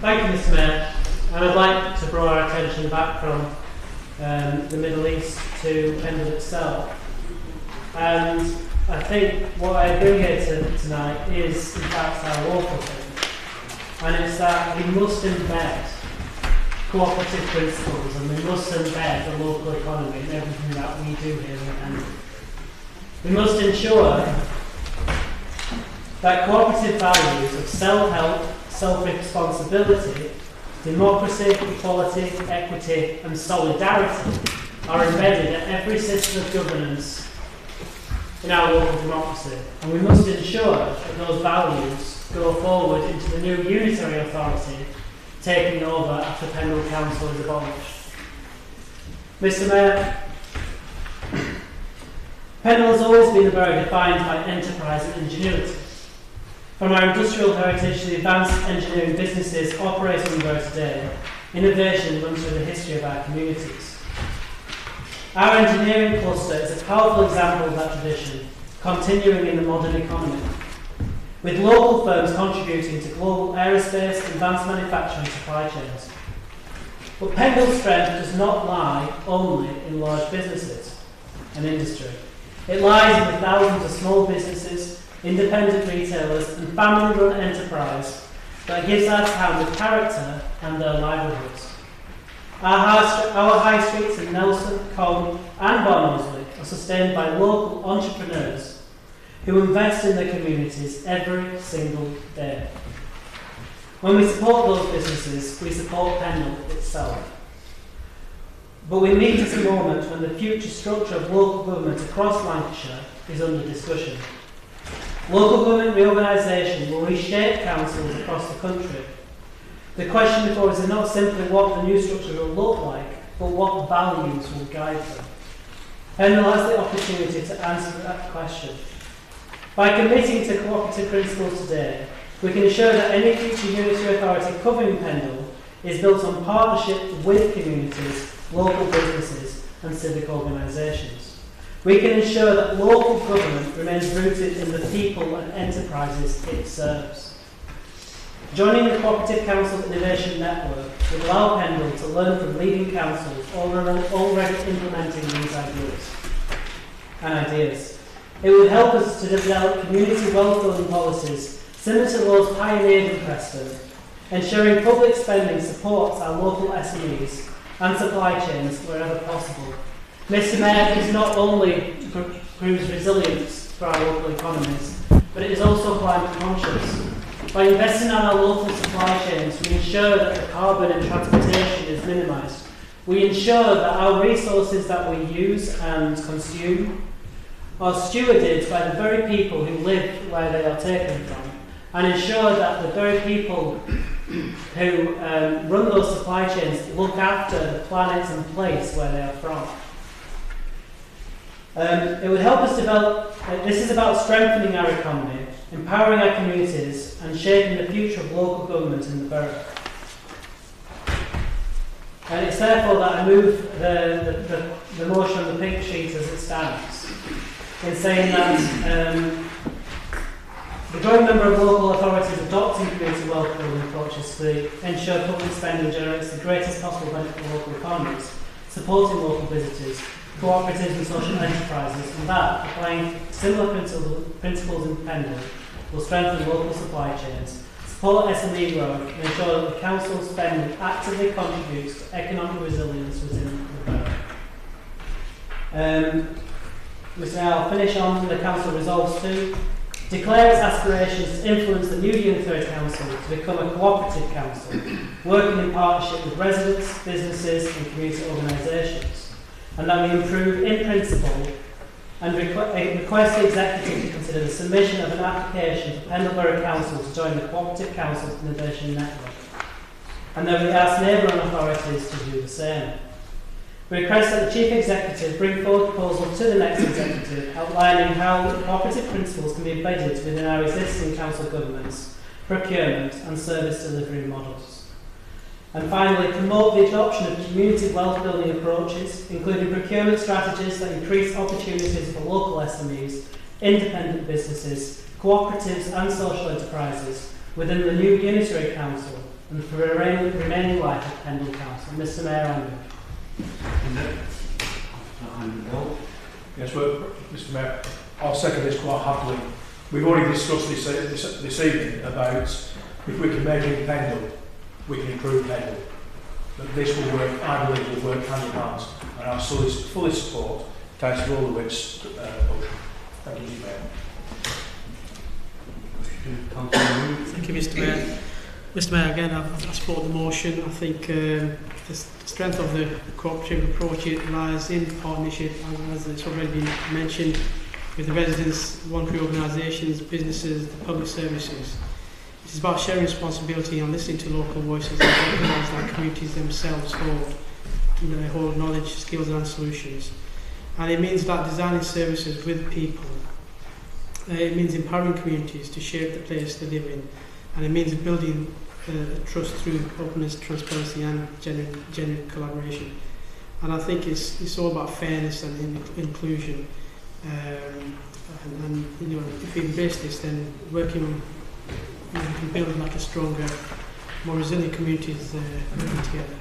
Thank you, Mr. Mayor. And I'd like to draw our attention back from the Middle East to Pendle itself. And I think what I bring here tonight is, in fact, our local thing. And it's that we must embed cooperative principles and we must embed the local economy in everything that we do here in Pendle. We must ensure that cooperative values of self-help, self-responsibility, democracy, equality, equity and solidarity are embedded at every system of governance in our local democracy. And we must ensure that those values go forward into the new Unitary Authority taking over after Pendle Council is abolished. Mr. Mayor, Pendle has always been a borough defined by enterprise and ingenuity. From our industrial heritage to the advanced engineering businesses operating in the borough today, innovation runs through the history of our communities. Our engineering cluster is a powerful example of that tradition, continuing in the modern economy, with local firms contributing to global aerospace, advanced manufacturing supply chains. But Pendle's strength does not lie only in large businesses and industry. It lies in the thousands of small businesses, independent retailers and family-run enterprise that gives our town the character and their livelihoods. Our high streets in Nelson, Colne and Barnsley are sustained by local entrepreneurs who invest in their communities every single day. When we support those businesses, we support Pendle itself. But we meet at a moment when the future structure of local government across Lancashire is under discussion. Local government reorganisation will reshape councils across the country. The question before us is not simply what the new structure will look like, but what values will guide them. Pendle has the opportunity to answer that question. By committing to cooperative principles today, we can ensure that any future Unitary Authority covering Pendle is built on partnership with communities, local businesses and civic organisations. We can ensure that local government remains rooted in the people and enterprises it serves. Joining the Cooperative Council Innovation Network would allow Pendle to learn from leading councils already implementing these ideas. It would help us to develop community wealth-building policies similar to those pioneered in Preston, ensuring public spending supports our local SMEs and supply chains wherever possible. Mr. Mayor, it not only proves resilience for our local economies, but it is also climate conscious. By investing in our local supply chains, we ensure that the carbon in transportation is minimised. We ensure that our resources that we use and consume are stewarded by the very people who live where they are taken from, and ensure that the very people who run those supply chains look after the planet and place where they are from. It would help us develop, this is about strengthening our economy, empowering our communities and shaping the future of local government in the borough. And it's therefore that I move the motion on the pink sheet as it stands, in saying that the growing number of local authorities adopting community wealth building approaches to ensure public spending generates the greatest possible benefit for local economies, supporting local visitors, cooperatives and social enterprises, and that, applying similar principles in Pendle, will strengthen local supply chains, support SME growth, and ensure that the council spending actively contributes to economic resilience within the borough. I'll finish on the council resolves to declare its aspirations to influence the new Unitary Council to become a cooperative council, working in partnership with residents, businesses and community organisations, and that we improve in principle and request the Executive to consider the submission of an application to Pendle Borough Council to join the Cooperative Council Innovation Network, and that we ask neighbouring authorities to do the same. We request that the Chief Executive bring forward proposals to the next Executive outlining how the cooperative principles can be embedded within our existing council governments, procurement and service delivery models. And finally, promote the adoption of community wealth building approaches, including procurement strategies that increase opportunities for local SMEs, independent businesses, cooperatives and social enterprises within the new Unitary Council, and for the remaining life of Pendle Council. Mr Mayor Andrew. Yes, well, Mr Mayor, I'll second this quite happily. We've already discussed this evening about if we can make it Pendle, we can improve Pendle. But this will work, I believe, will work hand in hand, and I fully support Councillor Lola Whipp's motion. Thank you, Mr Mayor. Thank you, Mr Mayor. Mr Mayor, again, I support the motion. I think the strength of the cooperative approach lies in partnership, as it's already been mentioned, with the residents, voluntary organisations, businesses, the public services. It is about sharing responsibility and listening to local voices and recognise that communities themselves hold knowledge, skills and solutions. And it means that designing services with people. It means empowering communities to shape the place they live in, and it means building trust through openness, transparency and genuine collaboration. And I think it's all about fairness and inclusion. And you know, if we embrace this, then working, we can build like a stronger, more resilient communities working together.